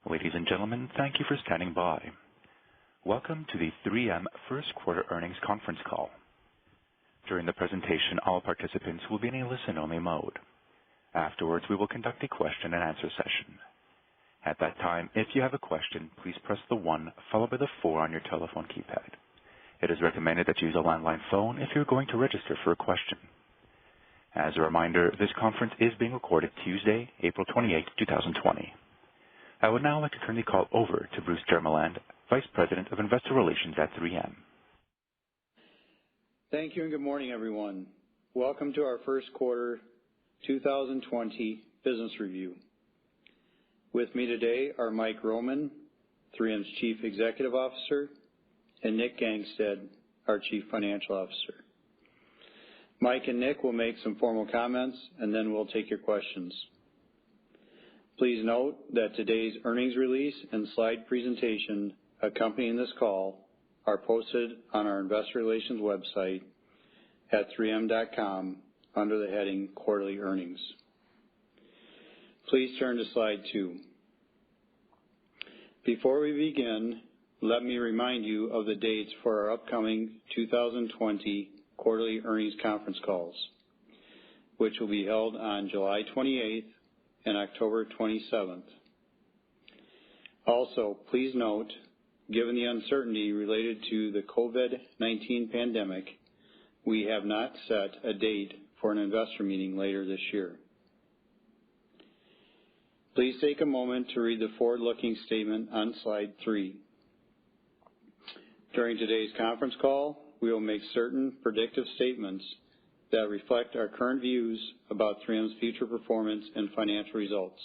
Ladies and gentlemen, thank you for standing by. Welcome to the 3M First Quarter Earnings Conference Call. During the presentation, all participants will be in a listen-only mode. Afterwards, we will conduct a question-and-answer session. At that time, if you have a question, please press the 1 followed by the 4 on your telephone keypad. It is recommended that you use a landline phone if you're going to register for a question. As a reminder, this conference is being recorded Tuesday, April 28, 2020. I would now like to turn the call over to Bruce Dermeland, Vice President of Investor Relations at 3M. Thank you and good morning, everyone. Welcome to our first quarter 2020 business review. With me today are Mike Roman, 3M's Chief Executive Officer, and Nick Gangstead, our Chief Financial Officer. Mike and Nick will make some formal comments, and then we'll take your questions. Please note that today's earnings release and slide presentation accompanying this call are posted on our Investor Relations website at 3m.com under the heading Quarterly Earnings. Please turn to slide 2. Before we begin, let me remind you of the dates for our upcoming 2020 quarterly earnings conference calls, which will be held on July 28th and October 27th. Also, please note, given the uncertainty related to the COVID-19 pandemic, we have not set a date for an investor meeting later this year. Please take a moment to read the forward-looking statement on slide 3. During today's conference call, we will make certain predictive statements that reflect our current views about 3M's future performance and financial results.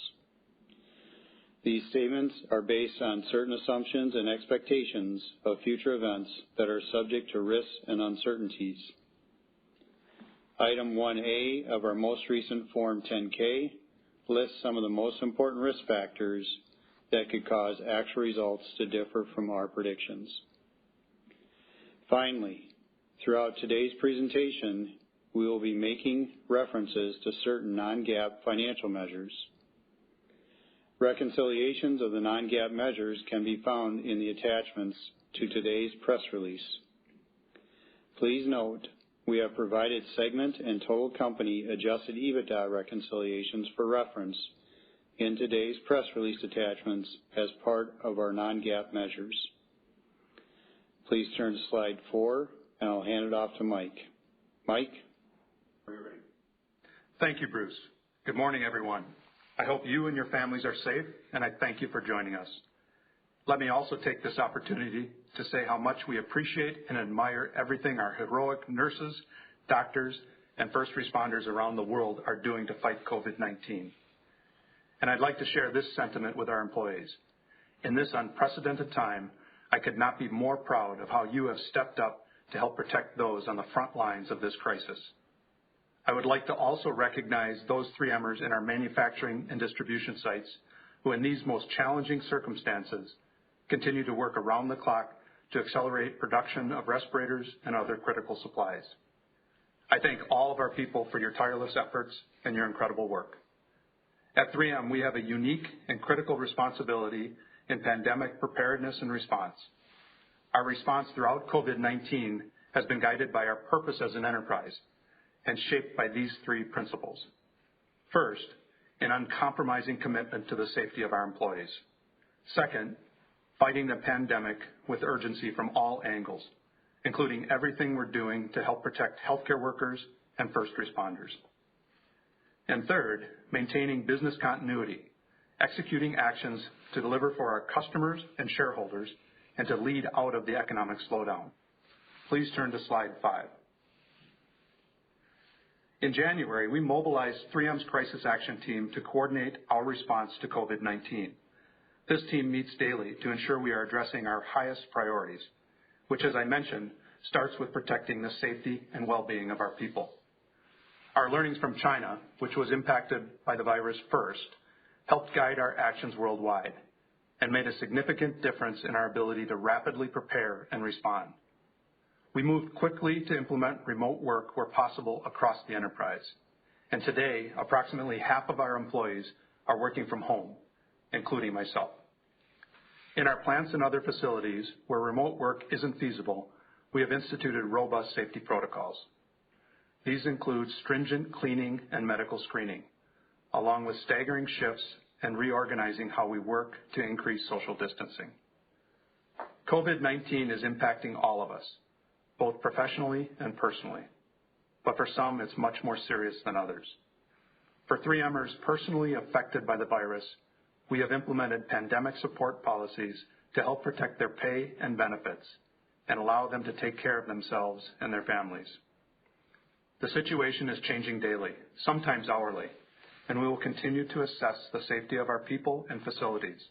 These statements are based on certain assumptions and expectations of future events that are subject to risks and uncertainties. Item 1A of our most recent Form 10-K lists some of the most important risk factors that could cause actual results to differ from our predictions. Finally, throughout today's presentation, we will be making references to certain non-GAAP financial measures. Reconciliations of the non-GAAP measures can be found in the attachments to today's press release. Please note, we have provided segment and total company adjusted EBITDA reconciliations for reference in today's press release attachments as part of our non-GAAP measures. Please turn to slide 4, and I'll hand it off to Mike. Mike? Thank you, Bruce. Good morning, everyone. I hope you and your families are safe, and I thank you for joining us. Let me also take this opportunity to say how much we appreciate and admire everything our heroic nurses, doctors, and first responders around the world are doing to fight COVID-19. And I'd like to share this sentiment with our employees. In this unprecedented time, I could not be more proud of how you have stepped up to help protect those on the front lines of this crisis. I would like to also recognize those 3Mers in our manufacturing and distribution sites who, in these most challenging circumstances, continue to work around the clock to accelerate production of respirators and other critical supplies. I thank all of our people for your tireless efforts and your incredible work. At 3M, we have a unique and critical responsibility in pandemic preparedness and response. Our response throughout COVID-19 has been guided by our purpose as an enterprise and shaped by these 3 principles. First, an uncompromising commitment to the safety of our employees. Second, fighting the pandemic with urgency from all angles, including everything we're doing to help protect healthcare workers and first responders. And third, maintaining business continuity, executing actions to deliver for our customers and shareholders and to lead out of the economic slowdown. Please turn to slide 5. In January, we mobilized 3M's Crisis Action Team to coordinate our response to COVID-19. This team meets daily to ensure we are addressing our highest priorities, which, as I mentioned, starts with protecting the safety and well-being of our people. Our learnings from China, which was impacted by the virus first, helped guide our actions worldwide and made a significant difference in our ability to rapidly prepare and respond. We moved quickly to implement remote work where possible across the enterprise. And today, approximately half of our employees are working from home, including myself. In our plants and other facilities where remote work isn't feasible, we have instituted robust safety protocols. These include stringent cleaning and medical screening, along with staggering shifts and reorganizing how we work to increase social distancing. COVID-19 is impacting all of us, both professionally and personally, but for some it's much more serious than others. For 3Mers personally affected by the virus, we have implemented pandemic support policies to help protect their pay and benefits and allow them to take care of themselves and their families. The situation is changing daily, sometimes hourly, and we will continue to assess the safety of our people and facilities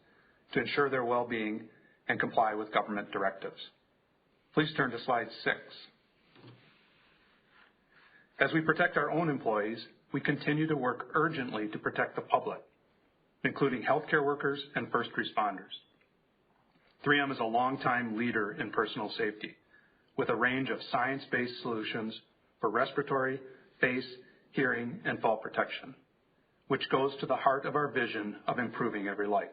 to ensure their well-being and comply with government directives. Please turn to slide 6. As we protect our own employees, we continue to work urgently to protect the public, including healthcare workers and first responders. 3M is a longtime leader in personal safety, with a range of science-based solutions for respiratory, face, hearing, and fall protection, which goes to the heart of our vision of improving every life.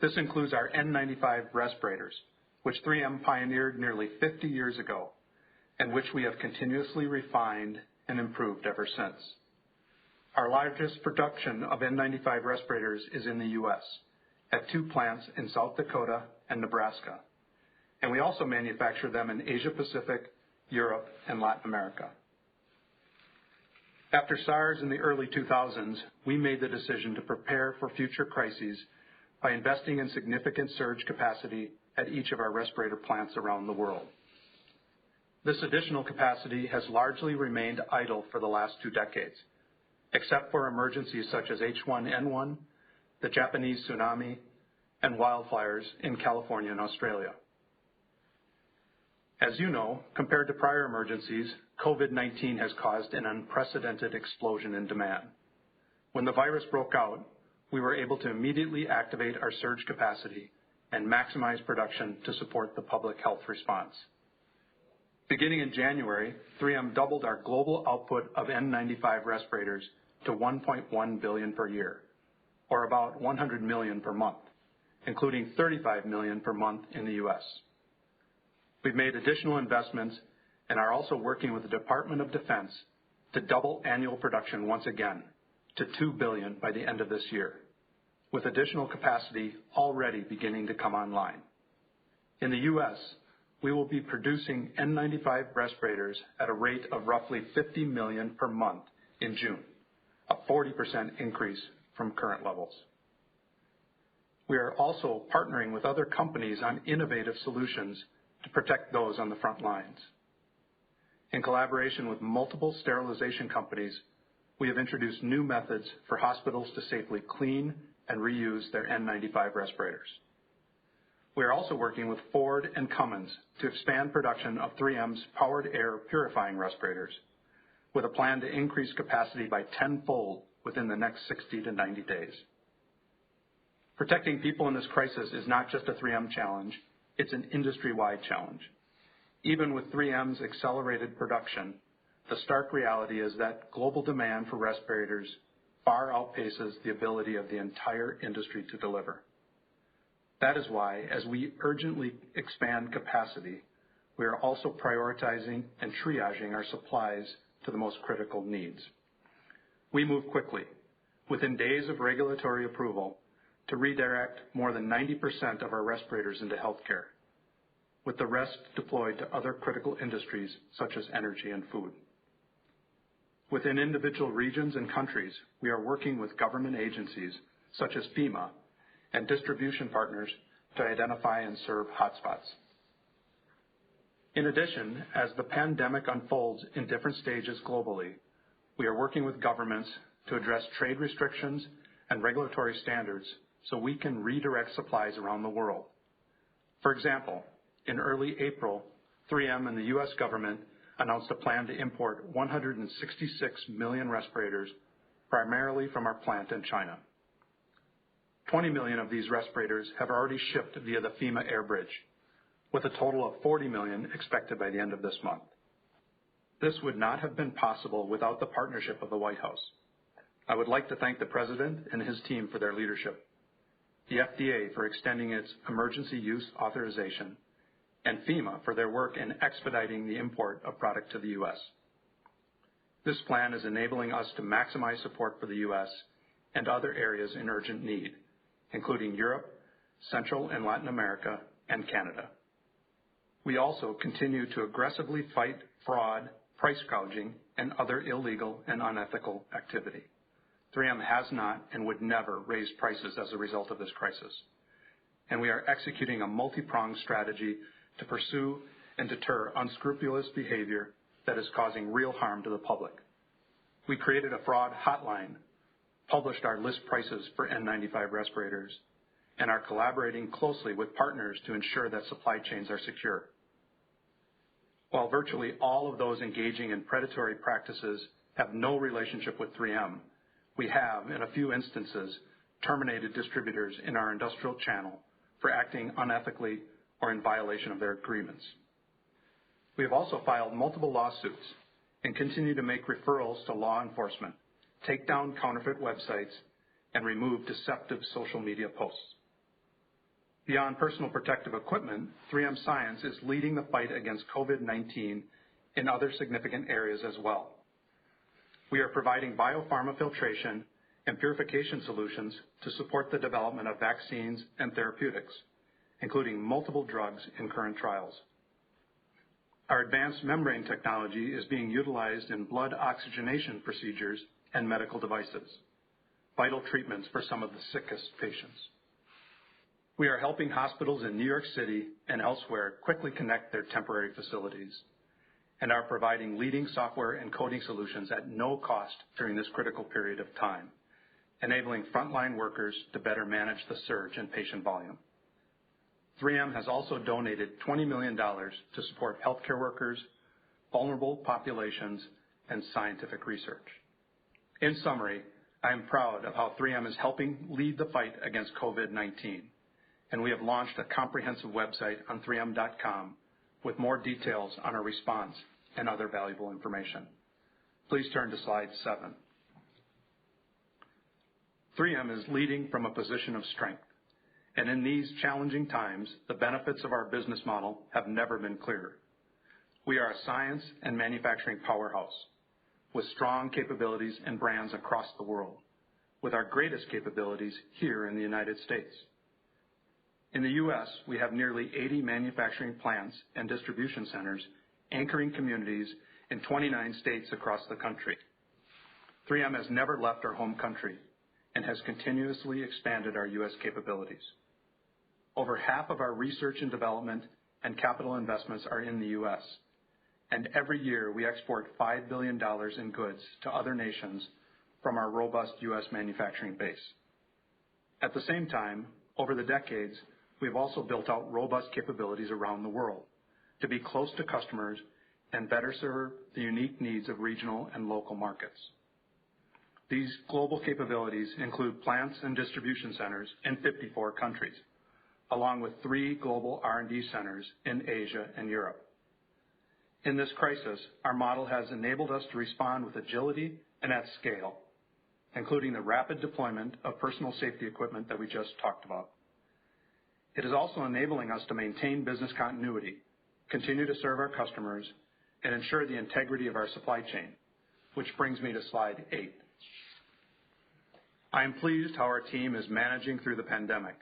This includes our N95 respirators, which 3M pioneered nearly 50 years ago, and which we have continuously refined and improved ever since. Our largest production of N95 respirators is in the U.S., at 2 plants in South Dakota and Nebraska, and we also manufacture them in Asia Pacific, Europe, and Latin America. After SARS in the early 2000s, we made the decision to prepare for future crises by investing in significant surge capacity at each of our respirator plants around the world. This additional capacity has largely remained idle for the last 2 decades, except for emergencies such as H1N1, the Japanese tsunami, and wildfires in California and Australia. As you know, compared to prior emergencies, COVID-19 has caused an unprecedented explosion in demand. When the virus broke out, we were able to immediately activate our surge capacity and maximize production to support the public health response. Beginning in January, 3M doubled our global output of N95 respirators to 1.1 billion per year, or about 100 million per month, including 35 million per month in the U.S. We've made additional investments and are also working with the Department of Defense to double annual production once again to 2 billion by the end of this year, with additional capacity already beginning to come online. In the U.S., we will be producing N95 respirators at a rate of roughly 50 million per month in June, a 40% increase from current levels. We are also partnering with other companies on innovative solutions to protect those on the front lines. In collaboration with multiple sterilization companies, we have introduced new methods for hospitals to safely clean and reuse their N95 respirators. We are also working with Ford and Cummins to expand production of 3M's powered air purifying respirators, with a plan to increase capacity by 10-fold within the next 60 to 90 days. Protecting people in this crisis is not just a 3M challenge, it's an industry-wide challenge. Even with 3M's accelerated production, the stark reality is that global demand for respirators far outpaces the ability of the entire industry to deliver. That is why, as we urgently expand capacity, we are also prioritizing and triaging our supplies to the most critical needs. We move quickly, within days of regulatory approval, to redirect more than 90% of our respirators into healthcare, with the rest deployed to other critical industries such as energy and food. Within individual regions and countries, we are working with government agencies such as FEMA and distribution partners to identify and serve hotspots. In addition, as the pandemic unfolds in different stages globally, we are working with governments to address trade restrictions and regulatory standards so we can redirect supplies around the world. For example, in early April, 3M and the U.S. government announced a plan to import 166 million respirators, primarily from our plant in China. 20 million of these respirators have already shipped via the FEMA air bridge, with a total of 40 million expected by the end of this month. This would not have been possible without the partnership of the White House. I would like to thank the President and his team for their leadership. the FDA for extending its emergency use authorization, and FEMA for their work in expediting the import of product to the U.S. This plan is enabling us to maximize support for the U.S. and other areas in urgent need, including Europe, Central and Latin America, and Canada. We also continue to aggressively fight fraud, price gouging, and other illegal and unethical activity. 3M has not and would never raise prices as a result of this crisis, and we are executing a multi-pronged strategy to pursue and deter unscrupulous behavior that is causing real harm to the public. We created a fraud hotline, published our list prices for N95 respirators, and are collaborating closely with partners to ensure that supply chains are secure. While virtually all of those engaging in predatory practices have no relationship with 3M, we have, in a few instances, terminated distributors in our industrial channel for acting unethically or in violation of their agreements. We have also filed multiple lawsuits and continue to make referrals to law enforcement, take down counterfeit websites, and remove deceptive social media posts. Beyond personal protective equipment, 3M Science is leading the fight against COVID-19 in other significant areas as well. We are providing biopharma filtration and purification solutions to support the development of vaccines and therapeutics, including multiple drugs in current trials. Our advanced membrane technology is being utilized in blood oxygenation procedures and medical devices, vital treatments for some of the sickest patients. We are helping hospitals in New York City and elsewhere quickly connect their temporary facilities and are providing leading software and coding solutions at no cost during this critical period of time, enabling frontline workers to better manage the surge in patient volume. 3M has also donated $20 million to support healthcare workers, vulnerable populations, and scientific research. In summary, I am proud of how 3M is helping lead the fight against COVID-19, and we have launched a comprehensive website on 3m.com with more details on our response and other valuable information. Please turn to slide 7. 3M is leading from a position of strength, and in these challenging times, the benefits of our business model have never been clearer. We are a science and manufacturing powerhouse with strong capabilities and brands across the world, with our greatest capabilities here in the United States. In the U.S., we have nearly 80 manufacturing plants and distribution centers anchoring communities in 29 states across the country. 3M has never left our home country and has continuously expanded our U.S. capabilities. Over half of our research and development and capital investments are in the U.S., and every year we export $5 billion in goods to other nations from our robust U.S. manufacturing base. At the same time, over the decades, we've also built out robust capabilities around the world to be close to customers and better serve the unique needs of regional and local markets. These global capabilities include plants and distribution centers in 54 countries, along with 3 global R&D centers in Asia and Europe. In this crisis, our model has enabled us to respond with agility and at scale, including the rapid deployment of personal safety equipment that we just talked about. It is also enabling us to maintain business continuity, continue to serve our customers, and ensure the integrity of our supply chain, which brings me to slide 8. I am pleased how our team is managing through the pandemic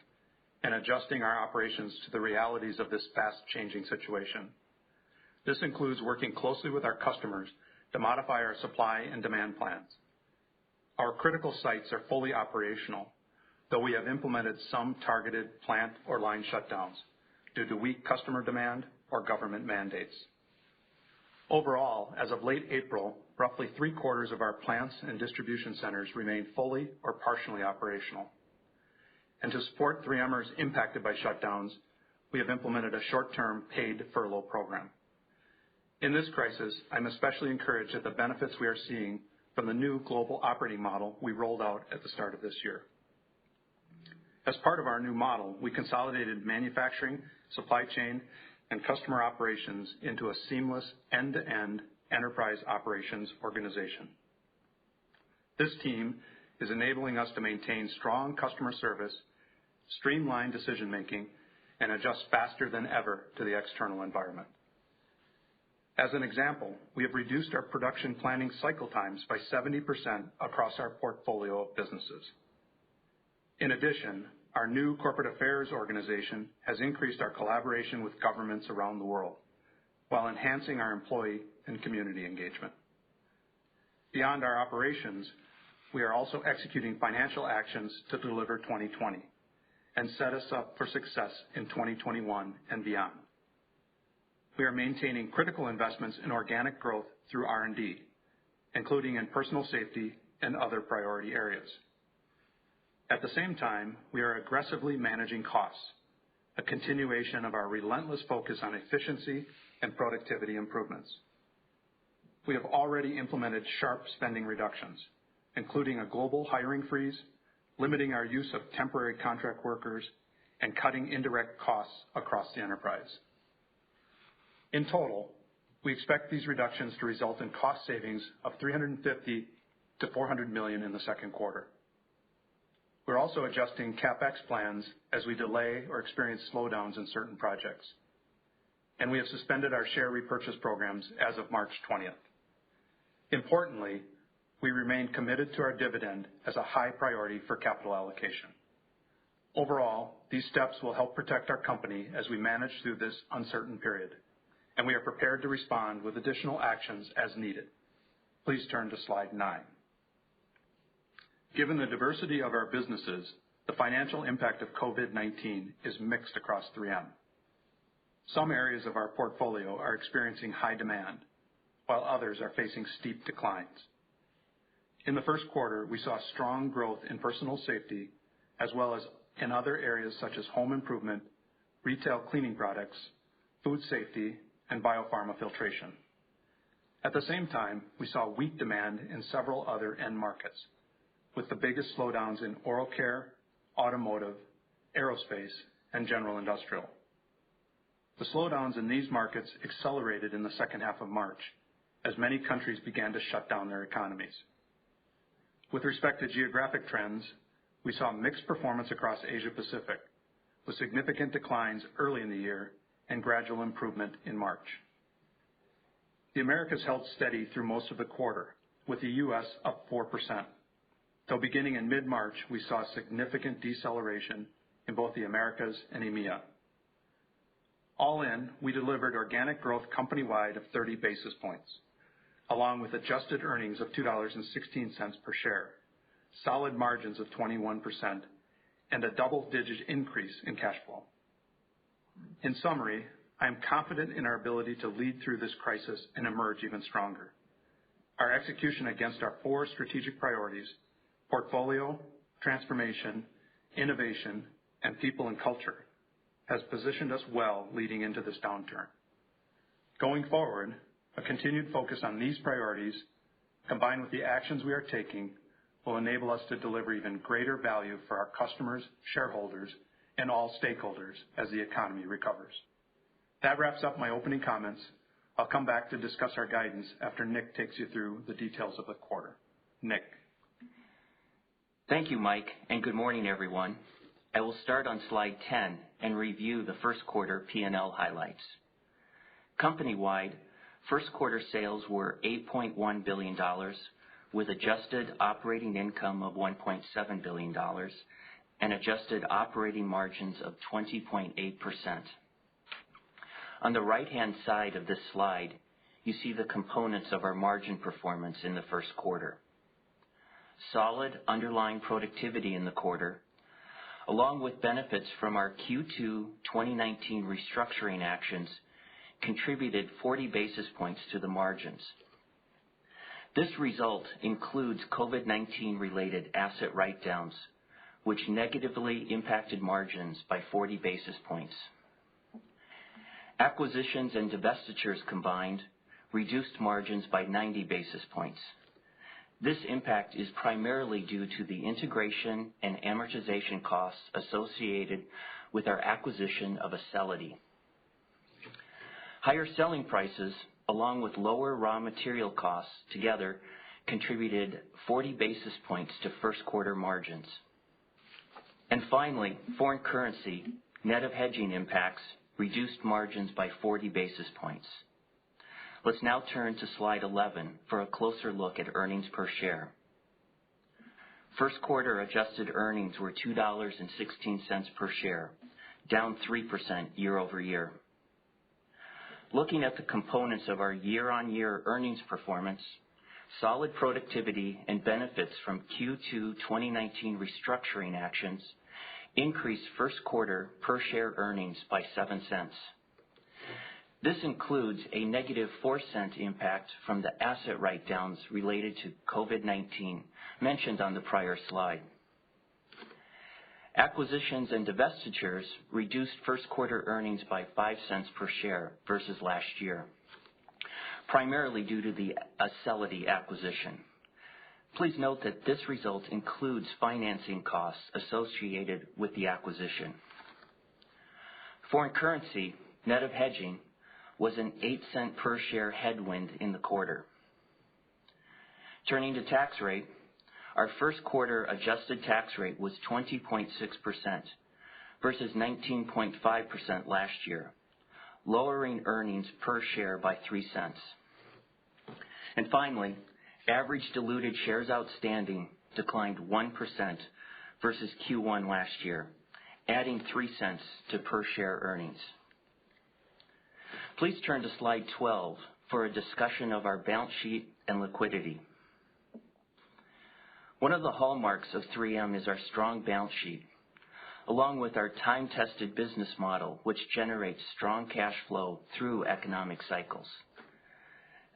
and adjusting our operations to the realities of this fast-changing situation. This includes working closely with our customers to modify our supply and demand plans. Our critical sites are fully operational, though we have implemented some targeted plant or line shutdowns due to weak customer demand or government mandates. Overall, as of late April, roughly 3/4 of our plants and distribution centers remain fully or partially operational. And to support 3Mers impacted by shutdowns, we have implemented a short-term paid furlough program. In this crisis, I'm especially encouraged at the benefits we are seeing from the new global operating model we rolled out at the start of this year. As part of our new model, we consolidated manufacturing, supply chain, and customer operations into a seamless end-to-end enterprise operations organization. This team is enabling us to maintain strong customer service, streamline decision-making, and adjust faster than ever to the external environment. As an example, we have reduced our production planning cycle times by 70% across our portfolio of businesses. In addition, our new corporate affairs organization has increased our collaboration with governments around the world while enhancing our employee and community engagement. Beyond our operations, we are also executing financial actions to deliver 2020 and set us up for success in 2021 and beyond. We are maintaining critical investments in organic growth through R&D, including in personal safety and other priority areas. At the same time, we are aggressively managing costs, a continuation of our relentless focus on efficiency and productivity improvements. We have already implemented sharp spending reductions, including a global hiring freeze, limiting our use of temporary contract workers, and cutting indirect costs across the enterprise. In total, we expect these reductions to result in cost savings of $350 to $400 million in the second quarter. We're also adjusting CapEx plans as we delay or experience slowdowns in certain projects. And we have suspended our share repurchase programs as of March 20th. Importantly, we remain committed to our dividend as a high priority for capital allocation. Overall, these steps will help protect our company as we manage through this uncertain period, and we are prepared to respond with additional actions as needed. Please turn to slide 9. Given the diversity of our businesses, the financial impact of COVID-19 is mixed across 3M. Some areas of our portfolio are experiencing high demand, while others are facing steep declines. In the first quarter, we saw strong growth in personal safety, as well as in other areas such as home improvement, retail cleaning products, food safety, and biopharma filtration. At the same time, we saw weak demand in several other end markets, with the biggest slowdowns in oral care, automotive, aerospace, and general industrial. The slowdowns in these markets accelerated in the second half of March, as many countries began to shut down their economies. With respect to geographic trends, we saw mixed performance across Asia Pacific, with significant declines early in the year and gradual improvement in March. The Americas held steady through most of the quarter, with the U.S. up 4%, though beginning in mid-March, we saw significant deceleration in both the Americas and EMEA. All in, we delivered organic growth company-wide of 30 basis points, along with adjusted earnings of $2.16 per share, solid margins of 21%, and a double-digit increase in cash flow. In summary, I am confident in our ability to lead through this crisis and emerge even stronger. Our execution against our 4 strategic priorities, portfolio, transformation, innovation, and people and culture, has positioned us well leading into this downturn. Going forward, a continued focus on these priorities, combined with the actions we are taking, will enable us to deliver even greater value for our customers, shareholders, and all stakeholders as the economy recovers. That wraps up my opening comments. I'll come back to discuss our guidance after Nick takes you through the details of the quarter. Nick. Thank you, Mike, and good morning, everyone. I will start on slide 10 and review the first quarter P&L highlights. Company-wide, first quarter sales were $8.1 billion, with adjusted operating income of $1.7 billion and adjusted operating margins of 20.8%. On the right-hand side of this slide, you see the components of our margin performance in the first quarter. Solid underlying productivity in the quarter, along with benefits from our Q2 2019 restructuring actions, contributed 40 basis points to the margins. This result includes COVID-19 related asset write-downs, which negatively impacted margins by 40 basis points. Acquisitions and divestitures combined reduced margins by 90 basis points. This impact is primarily due to the integration and amortization costs associated with our acquisition of Acelity. Higher selling prices, along with lower raw material costs, together contributed 40 basis points to first quarter margins. And finally, foreign currency, net of hedging impacts, reduced margins by 40 basis points. Let's now turn to slide 11 for a closer look at earnings per share. First quarter adjusted earnings were $2.16 per share, down 3% year over year. Looking at the components of our year-on-year earnings performance, solid productivity and benefits from Q2 2019 restructuring actions increased first quarter per share earnings by 7 cents. This includes a negative 4-cent impact from the asset write-downs related to COVID-19 mentioned on the prior slide. Acquisitions and divestitures reduced first quarter earnings by 5 cents per share versus last year, primarily due to the Acelity acquisition. Please note that this result includes financing costs associated with the acquisition. Foreign currency, net of hedging, was an 8-cent per share headwind in the quarter. Turning to tax rate, our first quarter adjusted tax rate was 20.6% versus 19.5% last year, lowering earnings per share by 3 cents. And finally, average diluted shares outstanding declined 1% versus Q1 last year, adding 3 cents to per share earnings. Please turn to slide 12 for a discussion of our balance sheet and liquidity. One of the hallmarks of 3M is our strong balance sheet, along with our time-tested business model, which generates strong cash flow through economic cycles.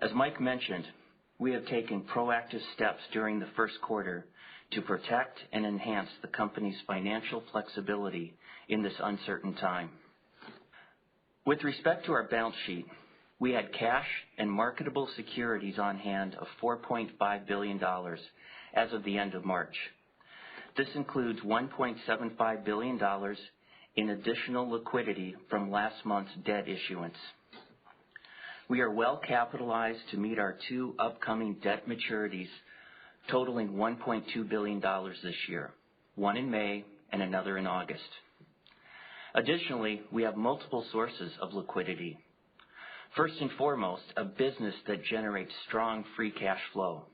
As Mike mentioned, we have taken proactive steps during the first quarter to protect and enhance the company's financial flexibility in this uncertain time. With respect to our balance sheet, we had cash and marketable securities on hand of $4.5 billion as of the end of March. This includes $1.75 billion in additional liquidity from last month's debt issuance. We are well capitalized to meet our 2 upcoming debt maturities totaling $1.2 billion this year, one in May and another in August. Additionally, we have multiple sources of liquidity. First and foremost, a business that generates strong free cash flow.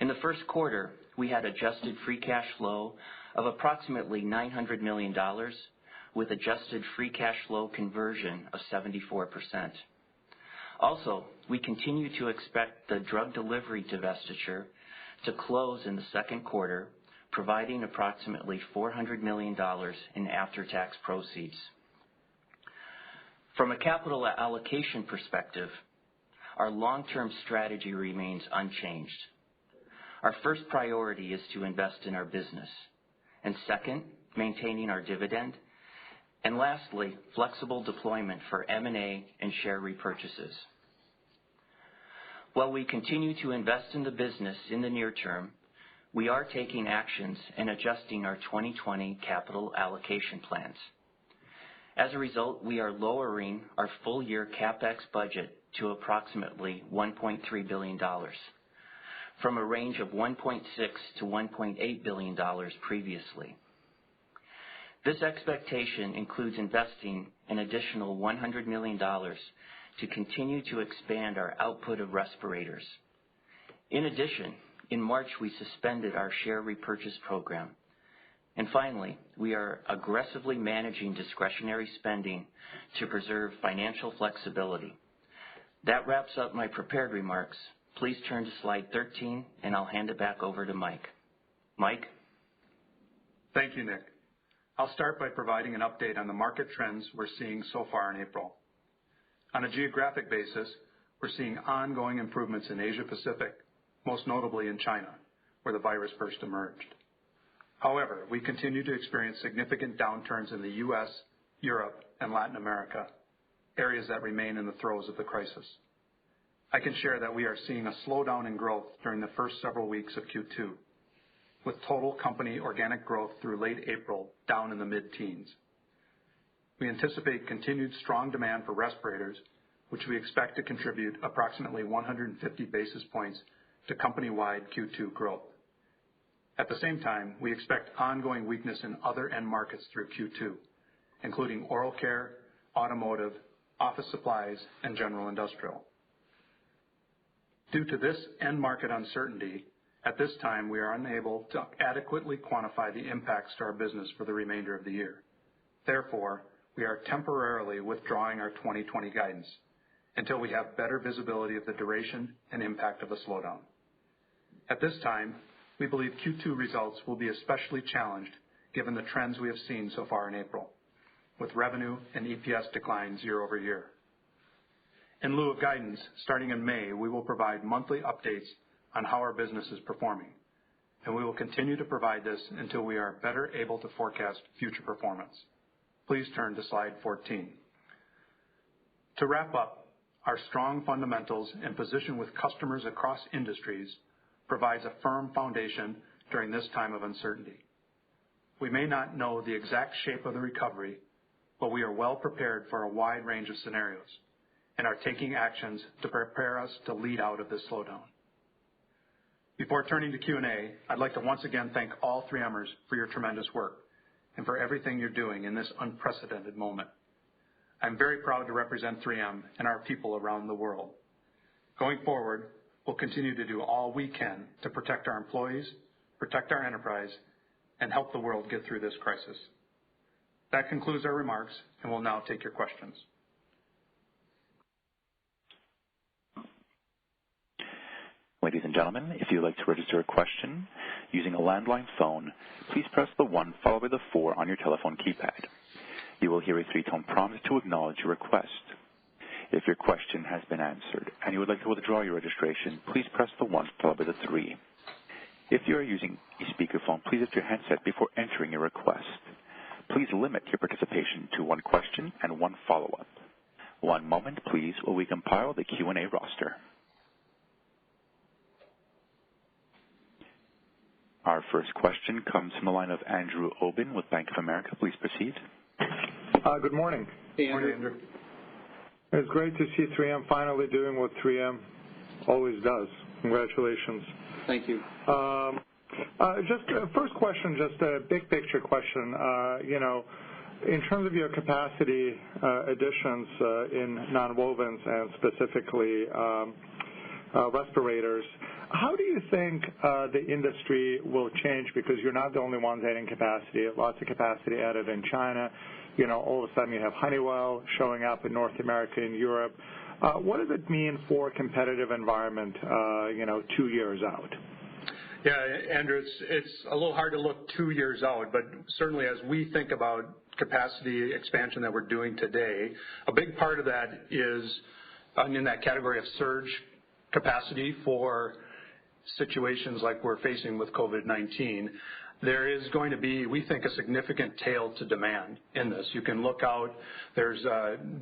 In the first quarter, we had adjusted free cash flow of approximately $900 million with adjusted free cash flow conversion of 74%. Also, we continue to expect the drug delivery divestiture to close in the second quarter, providing approximately $400 million in after-tax proceeds. From a capital allocation perspective, our long-term strategy remains unchanged. Our first priority is to invest in our business, and second, maintaining our dividend, and lastly, flexible deployment for M&A and share repurchases. While we continue to invest in the business in the near term, we are taking actions and adjusting our 2020 capital allocation plans. As a result, we are lowering our full-year CapEx budget to approximately $1.3 billion, from a range of $1.6 to $1.8 billion previously. This expectation includes investing an additional $100 million to continue to expand our output of respirators. In addition, in March, we suspended our share repurchase program. And finally, we are aggressively managing discretionary spending to preserve financial flexibility. That wraps up my prepared remarks. Please turn to slide 13, and I'll hand it back over to Mike. Mike? Thank you, Nick. I'll start by providing an update on the market trends we're seeing so far in April. On a geographic basis, we're seeing ongoing improvements in Asia Pacific, most notably in China, where the virus first emerged. However, we continue to experience significant downturns in the U.S., Europe, and Latin America, areas that remain in the throes of the crisis. I can share that we are seeing a slowdown in growth during the first several weeks of Q2, with total company organic growth through late April down in the mid-teens. We anticipate continued strong demand for respirators, which we expect to contribute approximately 150 basis points to company-wide Q2 growth. At the same time, we expect ongoing weakness in other end markets through Q2, including oral care, automotive, office supplies, and general industrial. Due to this end market uncertainty, at this time we are unable to adequately quantify the impacts to our business for the remainder of the year. Therefore, we are temporarily withdrawing our 2020 guidance until we have better visibility of the duration and impact of the slowdown. At this time, we believe Q2 results will be especially challenged given the trends we have seen so far in April, with revenue and EPS declines year over year. In lieu of guidance, starting in May, we will provide monthly updates on how our business is performing, and we will continue to provide this until we are better able to forecast future performance. Please turn to slide 14. To wrap up, our strong fundamentals and position with customers across industries provides a firm foundation during this time of uncertainty. We may not know the exact shape of the recovery, but we are well prepared for a wide range of scenarios and are taking actions to prepare us to lead out of this slowdown. Before turning to Q&A, I'd like to once again thank all 3Mers for your tremendous work and for everything you're doing in this unprecedented moment. I'm very proud to represent 3M and our people around the world. Going forward, we'll continue to do all we can to protect our employees, protect our enterprise, and help the world get through this crisis. That concludes our remarks, and we'll now take your questions. Ladies and gentlemen, if you'd like to register a question using a landline phone, please press the 1 followed by the 4 on your telephone keypad. You will hear a 3-tone prompt to acknowledge your request. If your question has been answered and you would like to withdraw your registration, please press the 1 followed by the 3. If you are using a speakerphone, please lift your handset before entering your request. Please limit your participation to 1 question and 1 follow-up. 1 moment, please, while we compile the Q&A roster. Our first question comes from the line of Andrew Obin with Bank of America. Please proceed. Good morning. Hey, Morning, Andrew. It's great to see 3M finally doing what 3M always does. Congratulations. Thank you. Just first question, just a big picture question. In terms of your capacity additions in nonwovens and specifically respirators, how do you think the industry will change? Because you're not the only ones adding capacity. Lots of capacity added in China. All of a sudden you have Honeywell showing up in North America and Europe. What does it mean for competitive environment, 2 years out? Yeah, Andrew, it's a little hard to look 2 years out, but certainly as we think about capacity expansion that we're doing today, a big part of that is in that category of surge capacity for situations like we're facing with COVID-19. There is going to be, we think, a significant tail to demand in this. You can look out, there's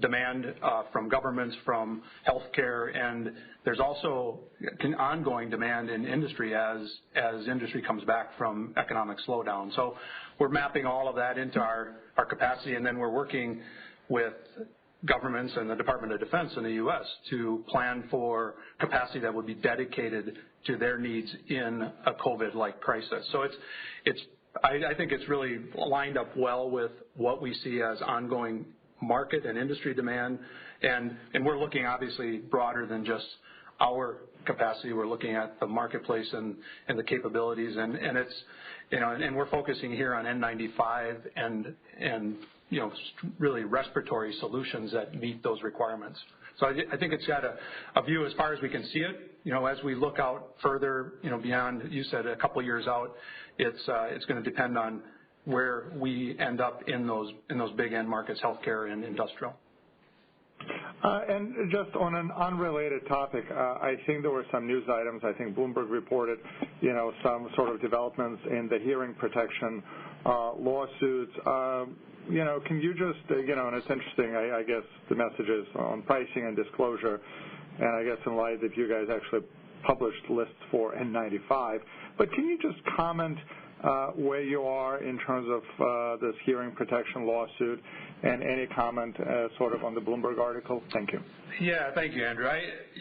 demand from governments, from healthcare, and there's also ongoing demand in industry as industry comes back from economic slowdown. So we're mapping all of that into our capacity, and then we're working with governments and the Department of Defense in the U.S. to plan for capacity that would be dedicated to their needs in a COVID-like crisis. So I think it's really lined up well with what we see as ongoing market and industry demand, and we're looking obviously broader than just our capacity. We're looking at the marketplace and the capabilities, and it's and we're focusing here on N95 and really respiratory solutions that meet those requirements. So I think it's got a view as far as we can see it. As we look out further, beyond, you said a couple of years out, it's going to depend on where we end up in those big end markets, healthcare and industrial. And just on an unrelated topic, I think there were some news items. I think Bloomberg reported, some sort of developments in the hearing protection lawsuits. Can you just, and it's interesting, I guess, the messages on pricing and disclosure, and I guess in light that you guys actually published lists for N95. But can you just comment where you are in terms of this hearing protection lawsuit, and any comment sort of on the Bloomberg article? Thank you. Yeah, thank you, Andrew.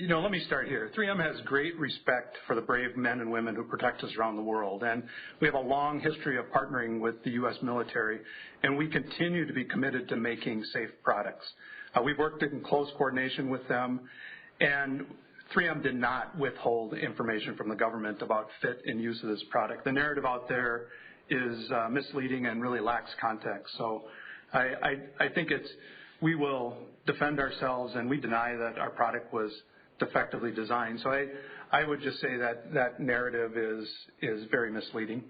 Let me start here. 3M has great respect for the brave men and women who protect us around the world, and we have a long history of partnering with the U.S. military, and we continue to be committed to making safe products. We've worked in close coordination with them, and 3M did not withhold information from the government about fit and use of this product. The narrative out there is misleading and really lacks context. So I think we will defend ourselves, and we deny that our product was defectively designed. So I would just say that narrative is very misleading.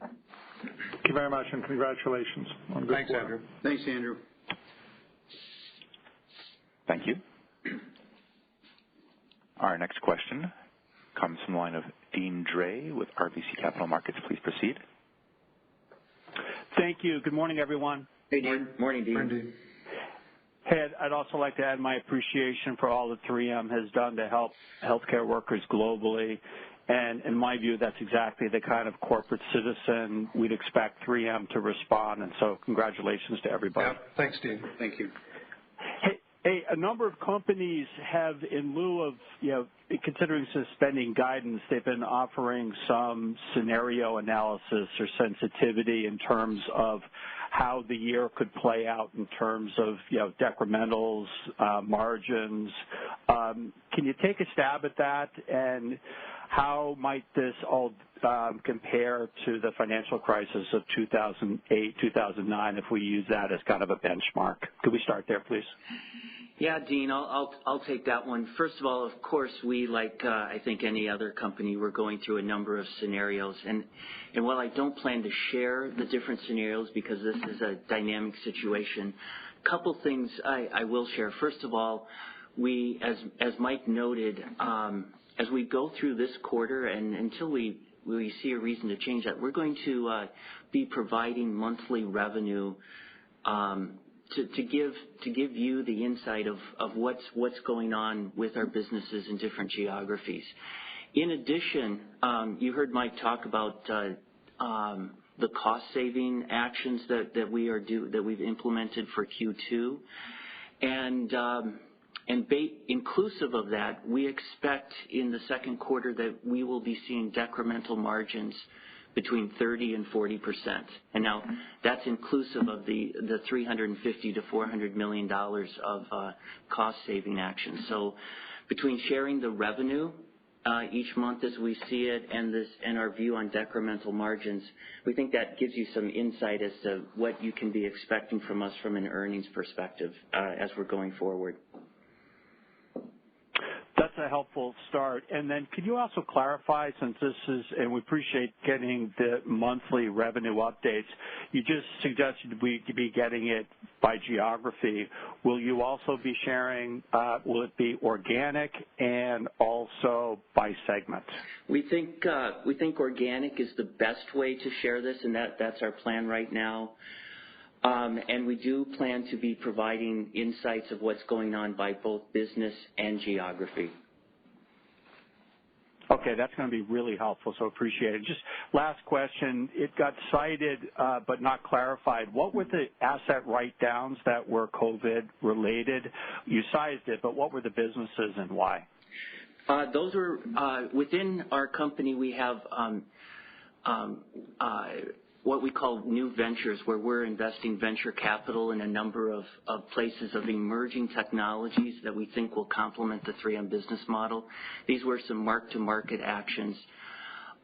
Thank you very much, and congratulations on good Thanks, work. Andrew. Thanks, Andrew. Thank you. Our next question comes from the line of Deane Dray with RBC Capital Markets. Please proceed. Thank you. Good morning, everyone. Hey, Dean. Morning, Dean. Morning, Dean. Hey, I'd also like to add my appreciation for all that 3M has done to help healthcare workers globally. And in my view, that's exactly the kind of corporate citizen we'd expect 3M to respond. And so congratulations to everybody. Yeah, thanks, Dean. Thank you. Hey, a number of companies have, in lieu of, considering suspending guidance, they've been offering some scenario analysis or sensitivity in terms of how the year could play out in terms of, decrementals, margins. Can you take a stab at that, and how might this all compare to the financial crisis of 2008, 2009, if we use that as kind of a benchmark? Could we start there, please? Yeah, Dean, I'll take that one. First of all, of course, we, like I think any other company, we're going through a number of scenarios. And while I don't plan to share the different scenarios because this is a dynamic situation, a couple things I will share. First of all, we, as Mike noted, as we go through this quarter and until we see a reason to change that, we're going to be providing monthly revenue to give you the insight of what's going on with our businesses in different geographies. In addition, you heard Mike talk about the cost saving actions that we've implemented for Q2, and inclusive of that, we expect in the second quarter that we will be seeing decremental margins between 30 and 40%. And now that's inclusive of the $350 to $400 million of cost-saving actions. So between sharing the revenue each month as we see it and our view on decremental margins, we think that gives you some insight as to what you can be expecting from us from an earnings perspective as we're going forward. That's a helpful start. And then could you also clarify, since this is, and we appreciate getting the monthly revenue updates, you just suggested we could be getting it by geography. Will you also be sharing, will it be organic and also by segment? We think organic is the best way to share this, and that's our plan right now. And we do plan to be providing insights of what's going on by both business and geography. Okay, that's going to be really helpful, so appreciate it. Just last question. It got cited but not clarified. What were the asset write-downs that were COVID-related? You sized it, but what were the businesses and why? Those are within our company, we have what we call new ventures, where we're investing venture capital in a number of places of emerging technologies that we think will complement the 3M business model. These were some mark-to-market actions.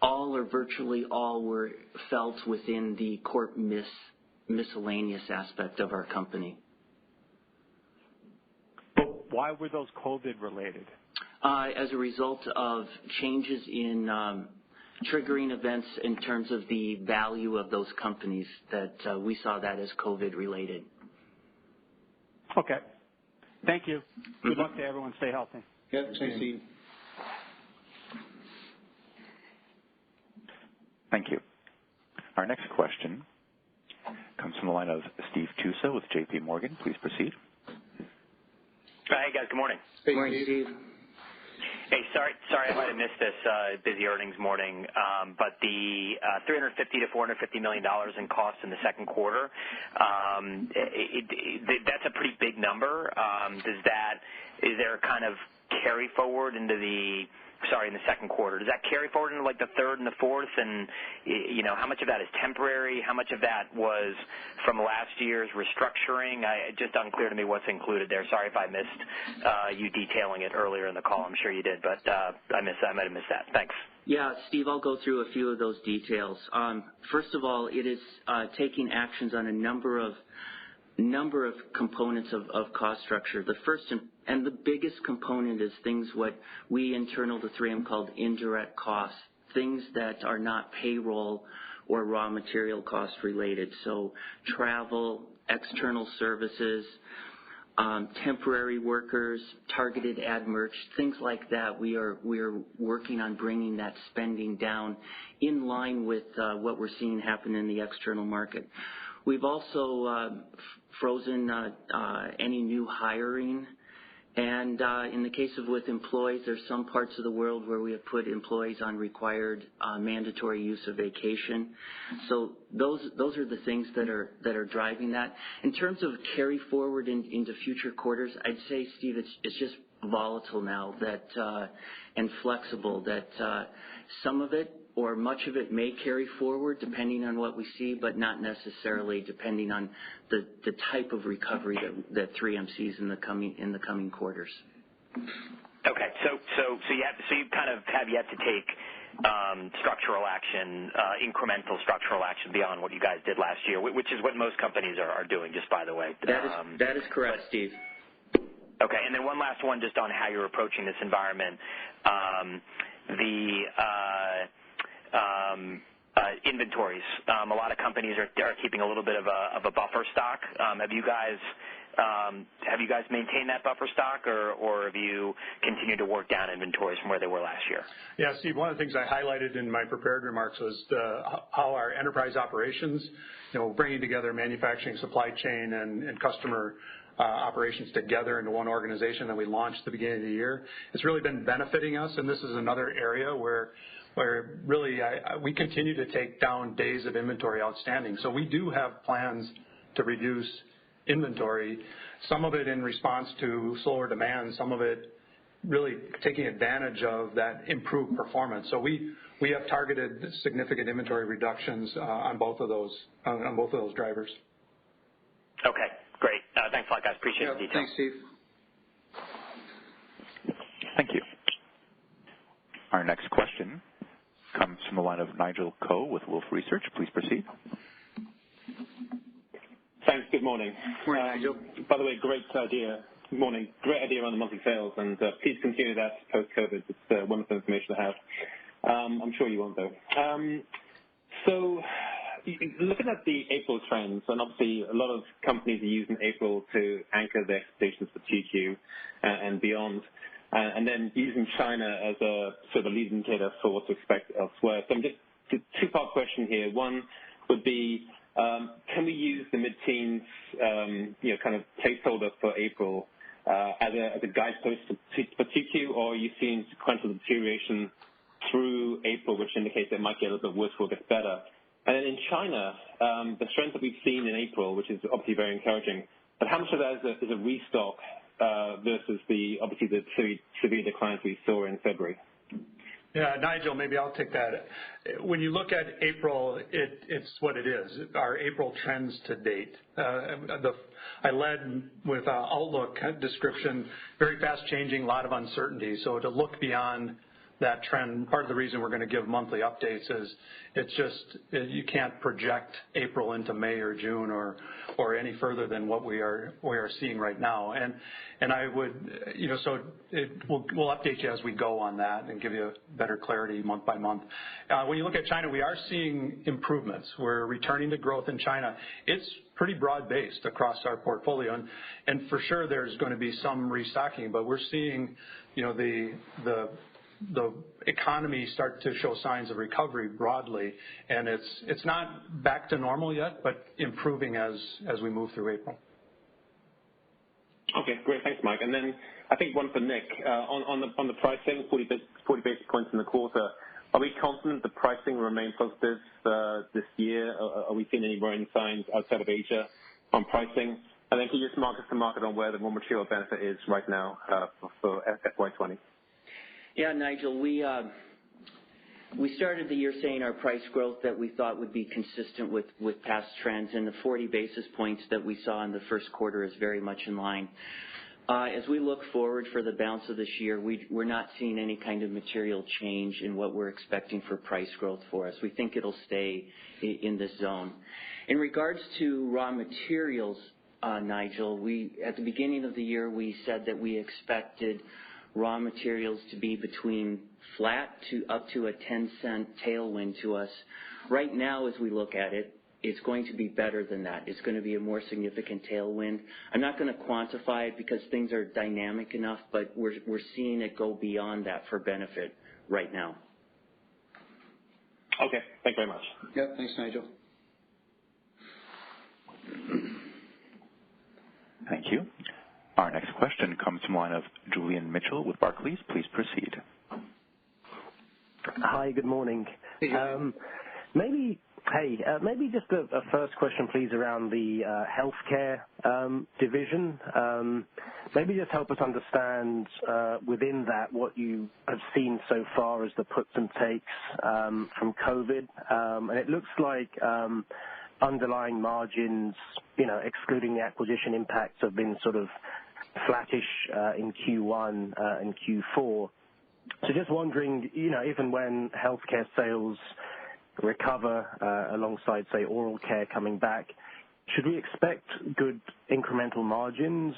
All or virtually all were felt within the corp miscellaneous aspect of our company. But why were those COVID-related? As a result of changes in triggering events in terms of the value of those companies that we saw that as COVID-related. Okay. Thank you. Good luck to everyone. Stay healthy. Yep, thanks, Steve. Thank you. Our next question comes from the line of Steve Tusa with J.P. Morgan. Please proceed. Hey, guys. Good morning. Hey, Morning, Steve. Hey, sorry, I might have missed this busy earnings morning, but the $350 to $450 million in costs in the second quarter, that's a pretty big number. Is there kind of carry forward into in the second quarter? Does that carry forward into like the third and the fourth? And, how much of that is temporary? How much of that was from last year's restructuring? Just unclear to me what's included there. Sorry if I missed you detailing it earlier in the call. I'm sure you did, but I might have missed that. Thanks. Yeah, Steve, I'll go through a few of those details. First of all, it is taking actions on a number of components of cost structure. The first and the biggest component is things what we internal to 3M called indirect costs, things that are not payroll or raw material cost related. So travel, external services, temporary workers, targeted ad merch, things like that. We are working on bringing that spending down in line with what we're seeing happen in the external market. We've also frozen any new hiring. And in the case of with employees, there's some parts of the world where we have put employees on required mandatory use of vacation. So those are the things that are driving that. In terms of carry forward into future quarters, I'd say, Steve, it's just volatile now and flexible that some of it or much of it may carry forward depending on what we see, but not necessarily depending on the type of recovery that 3M sees in the coming quarters. Okay, so you kind of have yet to take structural action, incremental structural action beyond what you guys did last year, which is what most companies are doing. Just by the way, that is correct, Steve. Okay, and then one last one just on how you're approaching this environment. Inventories. A lot of companies are keeping a little bit of a buffer stock. Have you guys maintained that buffer stock, or have you continued to work down inventories from where they were last year? Yeah, Steve, one of the things I highlighted in my prepared remarks was how our enterprise operations, bringing together manufacturing, supply chain, and customer operations together into one organization that we launched at the beginning of the year. It's really been benefiting us, and this is another area where really we continue to take down days of inventory outstanding. So we do have plans to reduce inventory, some of it in response to slower demand, some of it really taking advantage of that improved performance. So we have targeted significant inventory reductions on both of those drivers. Okay, great. Thanks a lot, guys. Appreciate the details. Thanks, Steve. Thank you. Our next question comes from the line of Nigel Coe with Wolfe Research. Please proceed. Thanks. Good morning. Morning, Nigel. By the way, great idea. Good morning. Great idea on the monthly sales, and please continue that post-COVID. It's wonderful information to have. I'm sure you won't, though. So looking at the April trends, and obviously a lot of companies are using April to anchor their expectations for TQ and beyond, and then using China as a sort of lead indicator for what to expect elsewhere. So I'm just a two-part question here. One would be, can we use the mid-teens, kind of placeholder for April as a guidepost for TQ, or are you seeing sequential deterioration through April, which indicates it might get a little bit worse or get better? And then in China, the strength that we've seen in April, which is obviously very encouraging, but how much of that is a restock versus the severe declines we saw in February? Yeah, Nigel, maybe I'll take that. When you look at April, it's what it is, our April trends to date. I led with outlook description, very fast changing, a lot of uncertainty. So to look beyond that trend, part of the reason we're going to give monthly updates is it's just you can't project April into May or June or any further than what we are seeing right now. And I would, so we'll update you as we go on that and give you better clarity month by month. When you look at China, we are seeing improvements. We're returning to growth in China. It's pretty broad-based across our portfolio, and for sure there's going to be some restocking, but we're seeing, the economy start to show signs of recovery broadly, and it's not back to normal yet, but improving as we move through April. Okay, great. Thanks, Mike. And then I think one for Nick. On the pricing, 40 basis points in the quarter, are we confident the pricing will remain positive this year? Are we seeing any warning signs outside of Asia on pricing? And then can you just mark us to market on where the raw material benefit is right now for FY20? Yeah, Nigel, we started the year saying our price growth that we thought would be consistent with past trends, and the 40 basis points that we saw in the first quarter is very much in line. As we look forward for the balance of this year, we're not seeing any kind of material change in what we're expecting for price growth for us. We think it'll stay in this zone. In regards to raw materials, Nigel, at the beginning of the year, we said that we expected raw materials to be between flat to up to a 10-cent tailwind to us. Right now, as we look at it, it's going to be better than that. It's going to be a more significant tailwind. I'm not going to quantify it because things are dynamic enough, but we're seeing it go beyond that for benefit right now. Okay. Thank you very much. Yeah, thanks, Nigel. Thank you. Our next question comes from the line of Julian Mitchell with Barclays. Please proceed. Hi, good morning. Hey, maybe just a first question, please, around the healthcare division. Maybe just help us understand within that what you have seen so far as the puts and takes from COVID. And it looks like underlying margins, excluding the acquisition impacts, have been sort of flattish in Q1 and Q4. So just wondering, even when healthcare sales recover alongside, say, oral care coming back, should we expect good incremental margins,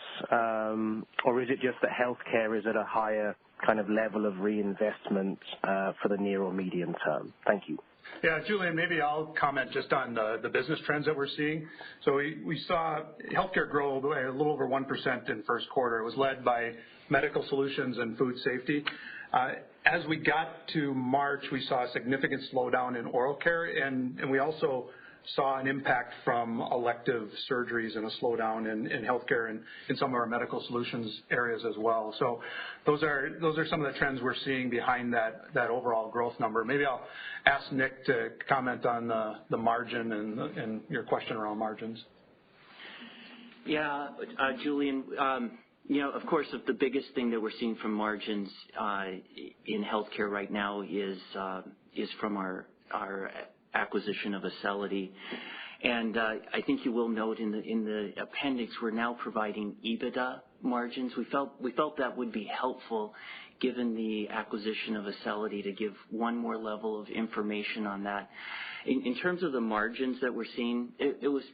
or is it just that healthcare is at a higher kind of level of reinvestment for the near or medium term? Thank you. Yeah, Julian, maybe I'll comment just on the business trends that we're seeing. So we saw healthcare grow a little over 1% in first quarter. It was led by medical solutions and food safety. As we got to March, we saw a significant slowdown in oral care, and we also saw an impact from elective surgeries and a slowdown in healthcare and in some of our medical solutions areas as well. So those are some of the trends we're seeing behind that overall growth number. Maybe I'll ask Nick to comment on the margin and your question around margins. Yeah, Julian, of course, the biggest thing that we're seeing from margins in healthcare right now is from our acquisition of Acelity. And I think you will note in the appendix, we're now providing EBITDA margins. We felt that would be helpful given the acquisition of Acelity to give one more level of information on that. In terms of the margins that we're seeing, it was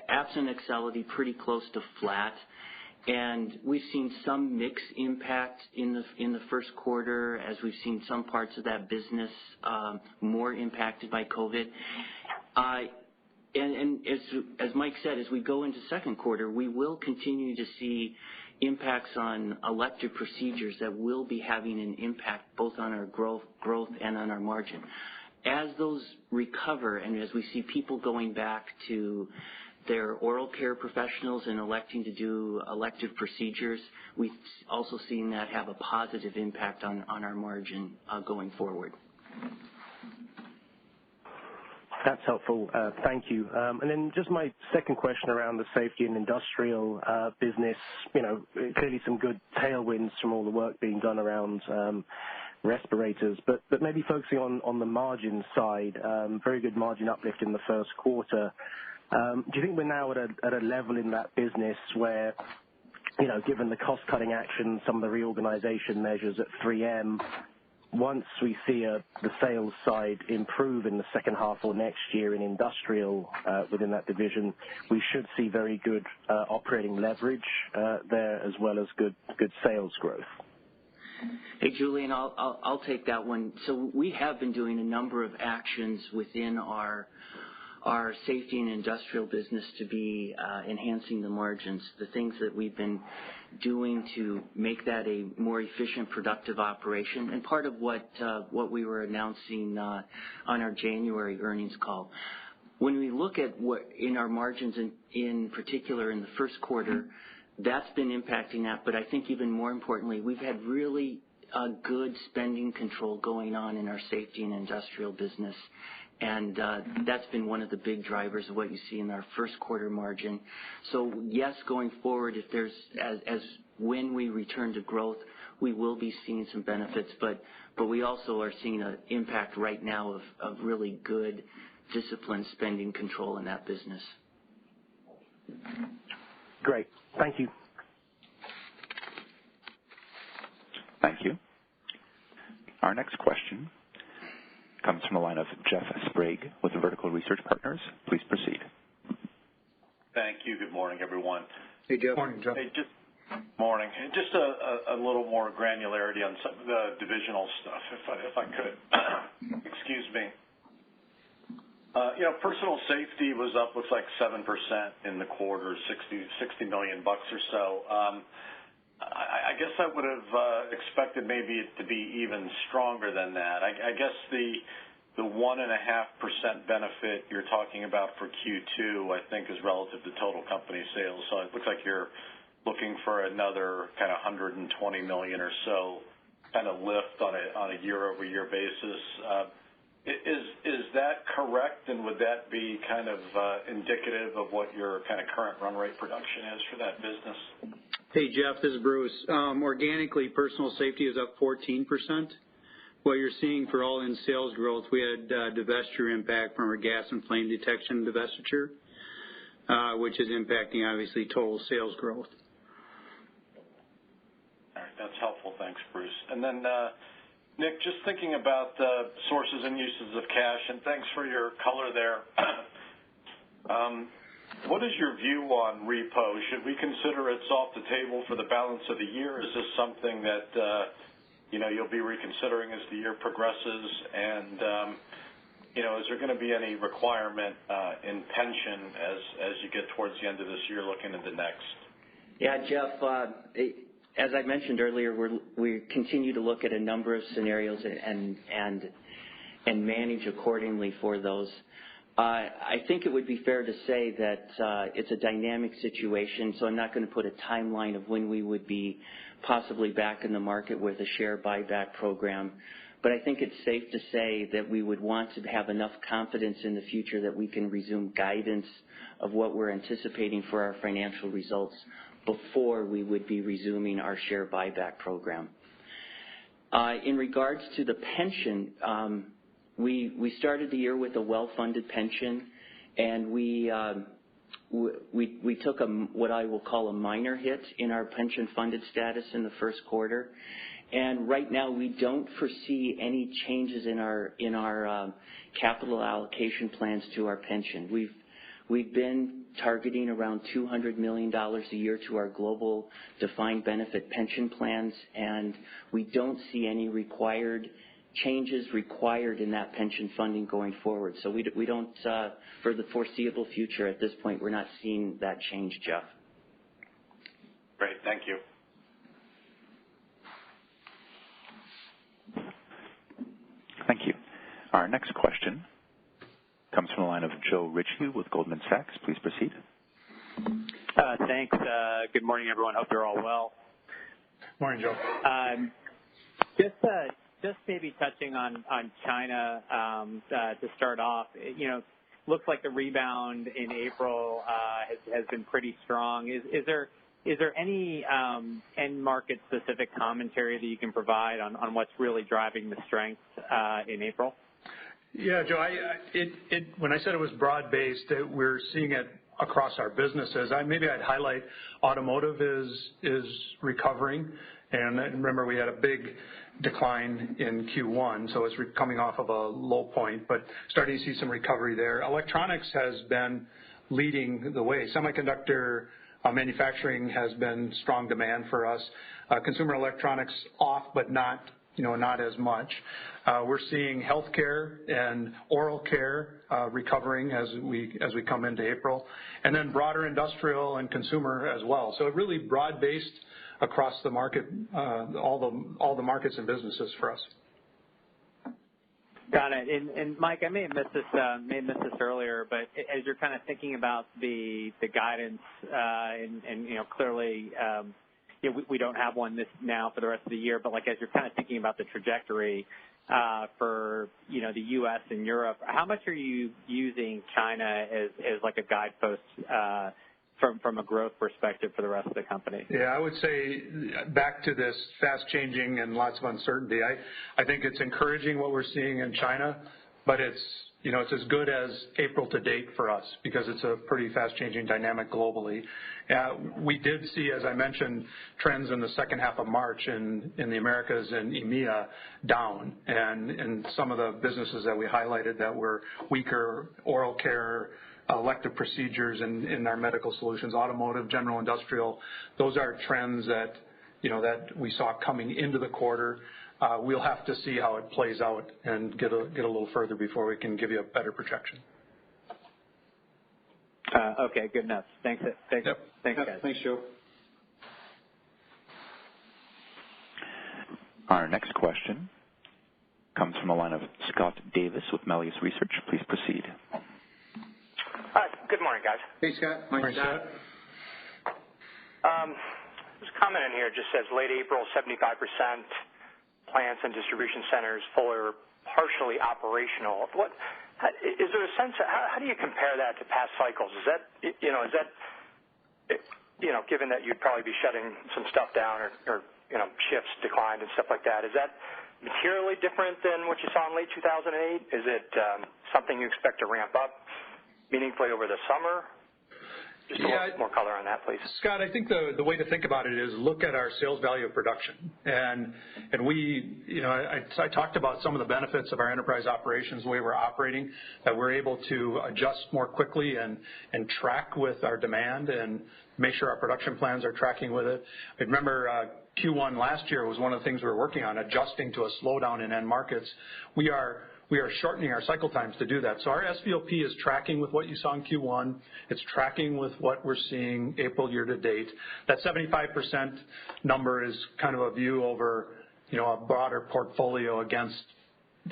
absent Acelity pretty close to flat. And we've seen some mix impact in the first quarter as we've seen some parts of that business more impacted by COVID. And as Mike said, as we go into second quarter, we will continue to see impacts on elective procedures that will be having an impact both on our growth and on our margin. As those recover and as we see people going back to their oral care professionals and electing to do elective procedures, we've also seen that have a positive impact on our margin going forward. That's helpful. Thank you. And then just my second question around the safety and industrial business, clearly some good tailwinds from all the work being done around respirators, but maybe focusing on the margin side, very good margin uplift in the first quarter. Do you think we're now at a level in that business where, given the cost-cutting action, some of the reorganization measures at 3M, once we see the sales side improve in the second half or next year in industrial within that division, we should see very good operating leverage there as well as good sales growth? Hey, Julian, I'll take that one. So we have been doing a number of actions within our safety and industrial business to be enhancing the margins, the things that we've been doing to make that a more efficient, productive operation, and part of what we were announcing on our January earnings call. When we look at what in our margins in particular in the first quarter, That's been impacting that, but I think even more importantly, we've had really good spending control going on in our safety and industrial business. And that's been one of the big drivers of what you see in our first quarter margin. So yes, going forward, if there's when we return to growth, we will be seeing some benefits, but we also are seeing an impact right now of really good disciplined spending control in that business. Great. Thank you. Thank you. Our next question comes from the line of Jeff Sprague with Vertical Research Partners. Please proceed. Thank you. Good morning, everyone. Hey, Jeff. Morning, Jeff. Hey, morning. Just a little more granularity on some of the divisional stuff, if I could. Excuse me. Personal safety was up, looks like 7% in the quarter, $60 million or so. I guess I would have expected maybe it to be even stronger than that. I guess the 1.5% benefit you're talking about for Q2, I think, is relative to total company sales. So it looks like you're looking for another kind of $120 million or so kind of lift on a year-over-year basis. Is that correct, and would that be kind of indicative of what your kind of current run rate production is for that business? Hey, Jeff, this is Bruce. Organically, personal safety is up 14%. What you're seeing for all-in sales growth, we had divestiture impact from our gas and flame detection divestiture, which is impacting, obviously, total sales growth. All right, that's helpful. Thanks, Bruce. And then, Nick, just thinking about sources and uses of cash, and thanks for your color there. What is your view on repo? Should we consider it's off the table for the balance of the year? Is this something that you'll be reconsidering as the year progresses? And is there going to be any requirement in pension as you get towards the end of this year, looking into next? Yeah, Jeff. As I mentioned earlier, we continue to look at a number of scenarios and manage accordingly for those. I think it would be fair to say that it's a dynamic situation, so I'm not going to put a timeline of when we would be possibly back in the market with a share buyback program. But I think it's safe to say that we would want to have enough confidence in the future that we can resume guidance of what we're anticipating for our financial results before we would be resuming our share buyback program. In regards to the pension, we started the year with a well-funded pension, and we took what I will call a minor hit in our pension funded status in the first quarter. And right now, we don't foresee any changes in our capital allocation plans to our pension. We've been targeting around $200 million a year to our global defined benefit pension plans, and we don't see any changes required in that pension funding going forward. So we don't, for the foreseeable future at this point, we're not seeing that change, Jeff. Great, thank you. Thank you. Our next question comes from the line of Joe Ritchie with Goldman Sachs. Please proceed. Thanks. Good morning, everyone. Hope you're all well. Morning, Joe. Just maybe touching on China to start off. Looks like the rebound in April has been pretty strong. Is there any end market specific commentary that you can provide on what's really driving the strength in April? Yeah, Joe, when I said it was broad-based, we're seeing it across our businesses. Maybe I'd highlight automotive is recovering. And remember, we had a big decline in Q1, so it's coming off of a low point, but starting to see some recovery there. Electronics has been leading the way. Semiconductor manufacturing has been strong demand for us. Consumer electronics off, but not as much. We're seeing healthcare and oral care recovering as we come into April, and then broader industrial and consumer as well. So it really broad-based across the market, all the markets and businesses for us. Got it. And Mike, I may have missed this earlier, but as you're kind of thinking about the guidance, and clearly, we don't have one now for the rest of the year, but like as you're kind of thinking about the trajectory for the U.S. and Europe, how much are you using China as like a guidepost from a growth perspective for the rest of the company? Yeah, I would say back to this fast changing and lots of uncertainty. I think it's encouraging what we're seeing in China, but it's as good as April to date for us because it's a pretty fast changing dynamic globally. We did see, as I mentioned, trends in the second half of March in the Americas and EMEA down, and in some of the businesses that we highlighted that were weaker, oral care, elective procedures in our medical solutions, automotive, general industrial. Those are trends that we saw coming into the quarter. We'll have to see how it plays out and get a little further before we can give you a better projection. Okay, good enough. Thanks. Thanks, guys. Thanks, Joe. Our next question comes from the line of Scott Davis with Melius Research. Please proceed. Hi. Good morning, guys. Hey, Scott. Morning, Scott. There's a comment in here. It just says late April, 75% plants and distribution centers fully or partially operational. Is there a sense? How do you compare that to past cycles? Is that given that you'd probably be shutting some stuff down or shifts declined and stuff like that? Is that materially different than what you saw in late 2008? Is it something you expect to ramp up meaningfully over the summer? Just a little more color on that, please. Scott, I think the way to think about it is look at our sales value of production. And we, I talked about some of the benefits of our enterprise operations, the way we're operating, that we're able to adjust more quickly and track with our demand and make sure our production plans are tracking with it. I remember Q1 last year was one of the things we were working on, adjusting to a slowdown in end markets. We are shortening our cycle times to do that. So our SVOP is tracking with what you saw in Q1. It's tracking with what we're seeing April year to date. That 75% number is kind of a view over, a broader portfolio against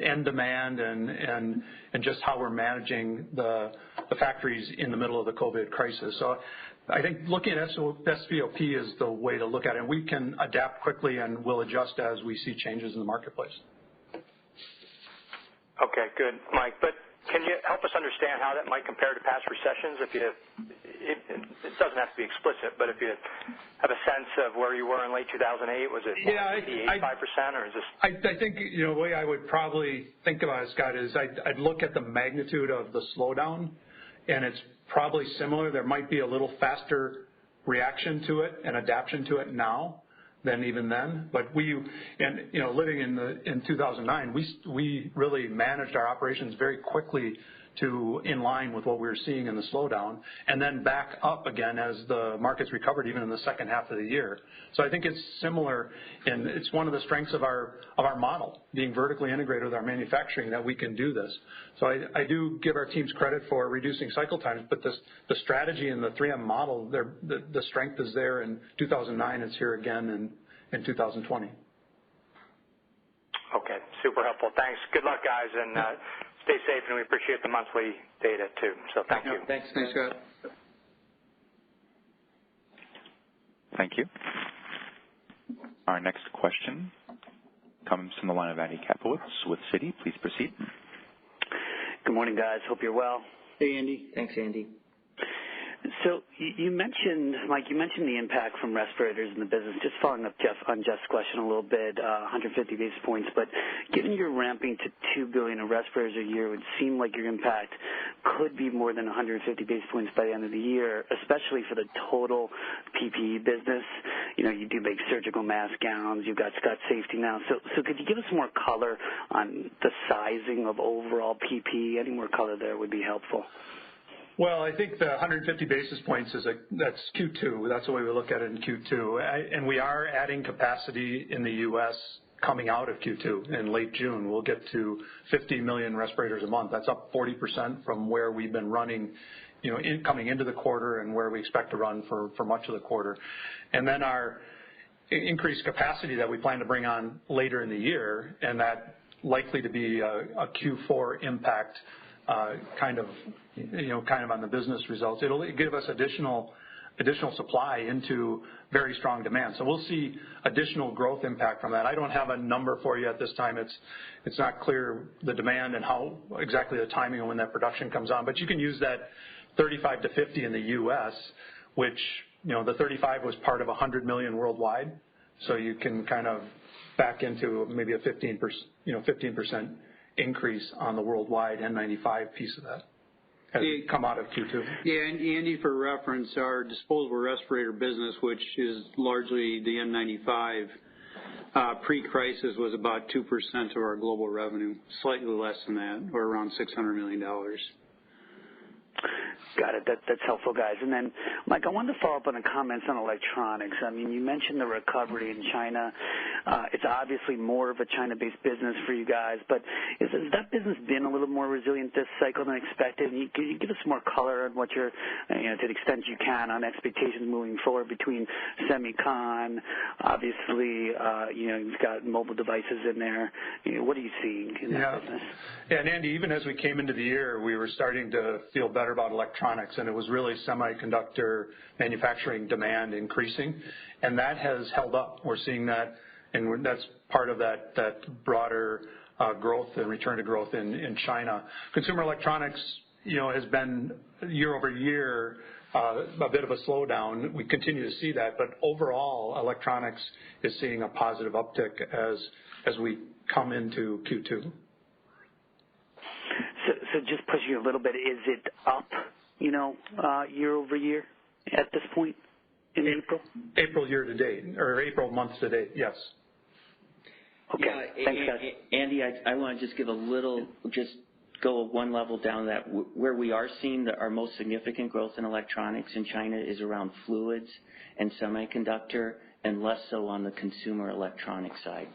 end demand and just how we're managing the factories in the middle of the COVID crisis. So I think looking at SVOP is the way to look at it. And we can adapt quickly and we'll adjust as we see changes in the marketplace. Okay, good, Mike. But can you help us understand how that might compare to past recessions? It doesn't have to be explicit, but if you have a sense of where you were in late 2008, was it 85% or is this? I think the way I would probably think about it, Scott, is I'd look at the magnitude of the slowdown, and it's probably similar. There might be a little faster reaction to it and adaptation to it now than even then. But living in 2009, we really managed our operations very quickly to in line with what we were seeing in the slowdown, and then back up again as the markets recovered, even in the second half of the year. So I think it's similar, and it's one of the strengths of our model, being vertically integrated with our manufacturing, that we can do this. So I do give our teams credit for reducing cycle times, but the strategy in the 3M model, the strength is there in 2009. It's here again in 2020. Okay, super helpful. Thanks. Good luck, guys, and stay safe, and we appreciate the monthly data, too. So thank you. Thanks, Scott. Thank you. Our next question comes from the line of Andy Kaplowitz with Citi. Please proceed. Good morning, guys. Hope you're well. Hey, Andy. Thanks, Andy. So you mentioned, Mike, the impact from respirators in the business. Just following up on Jeff's question a little bit, 150 basis points. But given you're ramping to $2 billion of respirators a year, it would seem like your impact could be more than 150 basis points by the end of the year, especially for the total PPE business. You do make surgical mask gowns. You've got Scott Safety now. So could you give us more color on the sizing of overall PPE? Any more color there would be helpful. Well, I think the 150 basis points that's Q2. That's the way we look at it in Q2. And we are adding capacity in the U.S. coming out of Q2. In late June, we'll get to 50 million respirators a month. That's up 40% from where we've been running, coming into the quarter and where we expect to run for much of the quarter. And then our increased capacity that we plan to bring on later in the year, and that likely to be a Q4 impact, kind of on the business results. It'll give us additional supply into very strong demand. So we'll see additional growth impact from that. I don't have a number for you at this time. It's not clear the demand and how exactly the timing of when that production comes on. But you can use that 35 to 50 in the U.S., which, the 35 was part of 100 million worldwide. So you can kind of back into maybe a 15% increase on the worldwide N95 piece of that as we come out of Q2. Yeah, and Andy, for reference, our disposable respirator business, which is largely the N95, pre-crisis was about 2% of our global revenue, slightly less than that, or around $600 million. Got it. That's helpful, guys. And then, Mike, I wanted to follow up on the comments on electronics. I mean, you mentioned the recovery in China. It's obviously more of a China-based business for you guys, but has that business been a little more resilient this cycle than expected? And can you give us more color on what you're, to the extent you can, on expectations moving forward between semicon, obviously, you've got mobile devices in there. What are you seeing in that business? Yeah, and Andy, even as we came into the year, we were starting to feel better about electronics, and it was really semiconductor manufacturing demand increasing, and that has held up. We're seeing that, and that's part of that broader growth and return to growth in China. Consumer electronics, has been year over year a bit of a slowdown. We continue to see that, but overall, electronics is seeing a positive uptick as we come into Q2. So just pushing you a little bit, is it up, year over year at this point in April? April year to date, or April months to date, yes. Okay. Yeah, thanks, guys. Andy, I want to just give just go one level down that where we are seeing our most significant growth in electronics in China is around fluids and semiconductor, and less so on the consumer electronic side.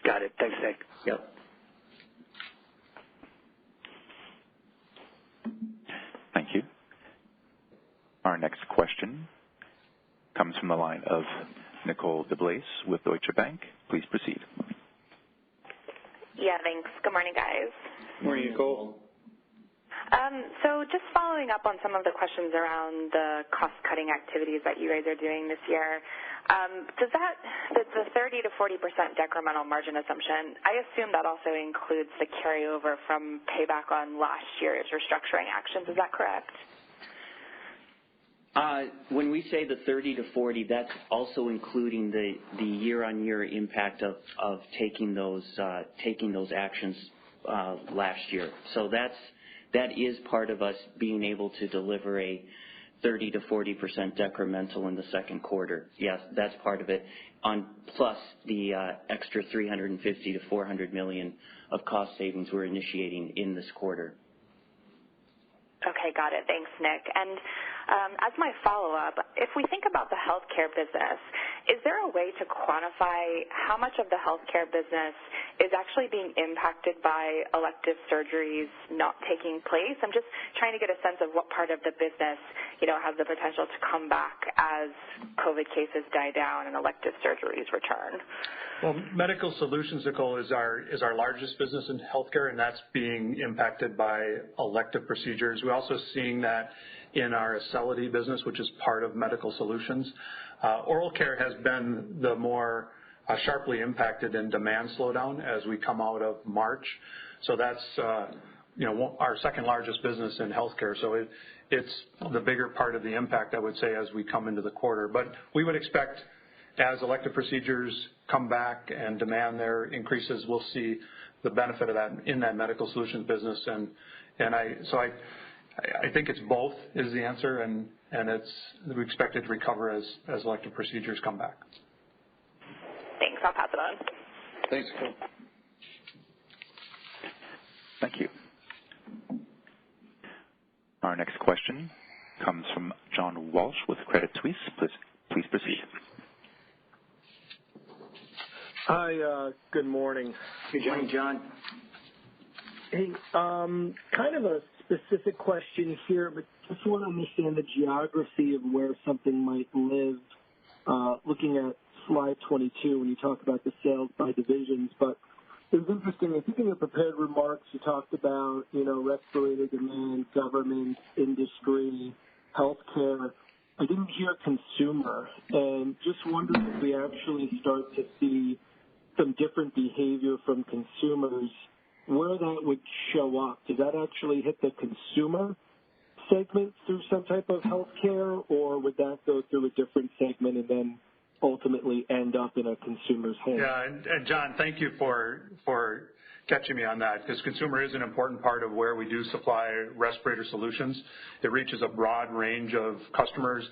Got it. Thanks, Nick. Yep. Thank you. Our next question comes from the line of Nicole DeBlase with Deutsche Bank. Please proceed. Yeah, thanks. Good morning, guys. Morning, Nicole. So just following up on some of the questions around the cost-cutting activities that you guys are doing this year, does the 30 to 40% decremental margin assumption, I assume that also includes the carryover from payback on last year's restructuring actions. Is that correct? When we say the 30 to 40, that's also including the year-on-year impact of taking those actions last year. So that is part of us being able to deliver a 30 to 40% decremental in the second quarter. Yes, that's part of it. Plus the extra $350 to $400 million of cost savings we're initiating in this quarter. Okay, got it. Thanks, Nick. And as my follow-up, if we think about the healthcare business, is there a way to quantify how much of the healthcare business is actually being impacted by elective surgeries not taking place? I'm just trying to get a sense of what part of the business, has the potential to come back as COVID cases die down and elective surgeries return. Well, medical solutions, Nicole, is our largest business in healthcare, and that's being impacted by elective procedures. We're also seeing that in our Acelity business, which is part of medical solutions. Oral care has been the more sharply impacted in demand slowdown as we come out of March. So that's our second largest business in healthcare. So it's the bigger part of the impact, I would say, as we come into the quarter. But we would expect, as elective procedures come back and demand there increases, we'll see the benefit of that in that medical solutions business. And I think it's both is the answer, and we expect it to recover as elective procedures come back. Thanks. I'll pass it on. Thanks, Nicole. Thank you. Our next question comes from John Walsh with Credit Suisse. Please proceed. Hi, good morning. Good morning, John. Hey, kind of a specific question here, but just want to understand the geography of where something might live, looking at slide 22 when you talk about the sales by divisions. But it was interesting. I think in your prepared remarks you talked about, respirator demand, government, industry, healthcare. I didn't hear consumer, and just wondering if we actually start to see some different behavior from consumers, where that would show up. Does that actually hit the consumer segment through some type of healthcare, or would that go through a different segment and then ultimately end up in a consumer's hand? Yeah, and John, thank you for catching me on that, because consumer is an important part of where we do supply respirator solutions. It reaches a broad range of customers,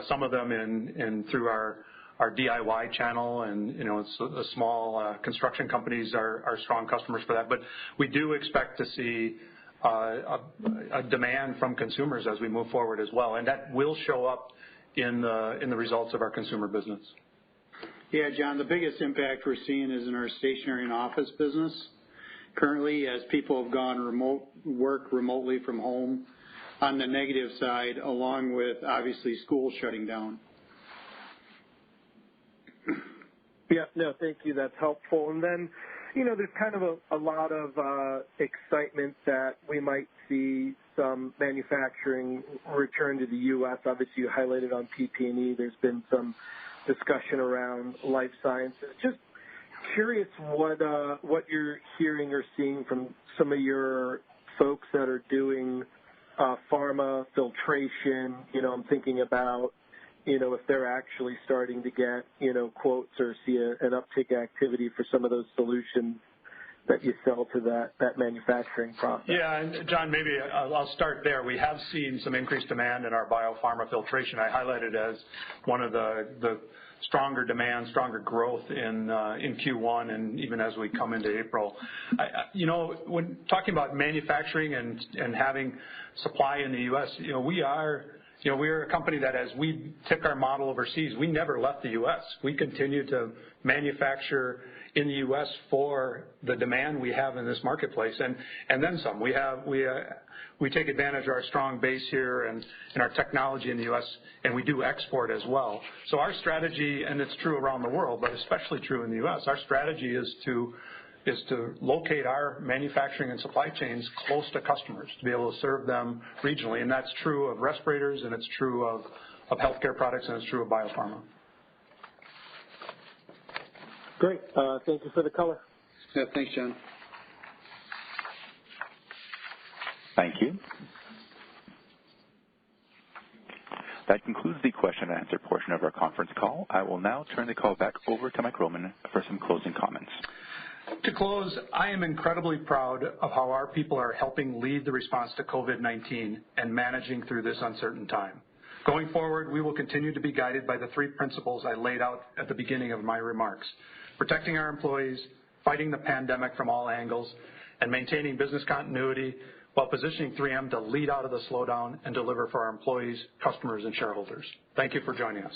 some of them in through our DIY channel, and the small construction companies are strong customers for that. But we do expect to see a demand from consumers as we move forward as well, and that will show up in the results of our consumer business. Yeah, John, the biggest impact we're seeing is in our stationary and office business. Currently, as people have gone work remotely from home, on the negative side, along with obviously schools shutting down. Yeah, no, thank you. That's helpful. And then, there's kind of a lot of excitement that we might see some manufacturing return to the U.S. Obviously, you highlighted on PP&E. There's been some discussion around life sciences. Just curious what you're hearing or seeing from some of your folks that are doing pharma filtration. I'm thinking about if they're actually starting to get, quotes or see an uptick activity for some of those solutions that you sell to that manufacturing process. Yeah, and John, maybe I'll start there. We have seen some increased demand in our biopharma filtration. I highlighted as one of the stronger demand, stronger growth in Q1 and even as we come into April. When talking about manufacturing and having supply in the U.S., we're a company that as we took our model overseas, we never left the U.S. We continue to manufacture in the U.S. for the demand we have in this marketplace, and then some. We take advantage of our strong base here and our technology in the U.S., and we do export as well. So our strategy, and it's true around the world, but especially true in the U.S., our strategy is to locate our manufacturing and supply chains close to customers to be able to serve them regionally, and that's true of respirators, and it's true of healthcare products, and it's true of biopharma. Great. Thank you for the color. Yeah, thanks, John. Thank you. That concludes the question and answer portion of our conference call. I will now turn the call back over to Mike Roman for some closing comments. To close, I am incredibly proud of how our people are helping lead the response to COVID-19 and managing through this uncertain time. Going forward, we will continue to be guided by the three principles I laid out at the beginning of my remarks: protecting our employees, fighting the pandemic from all angles, and maintaining business continuity while positioning 3M to lead out of the slowdown and deliver for our employees, customers, and shareholders. Thank you for joining us.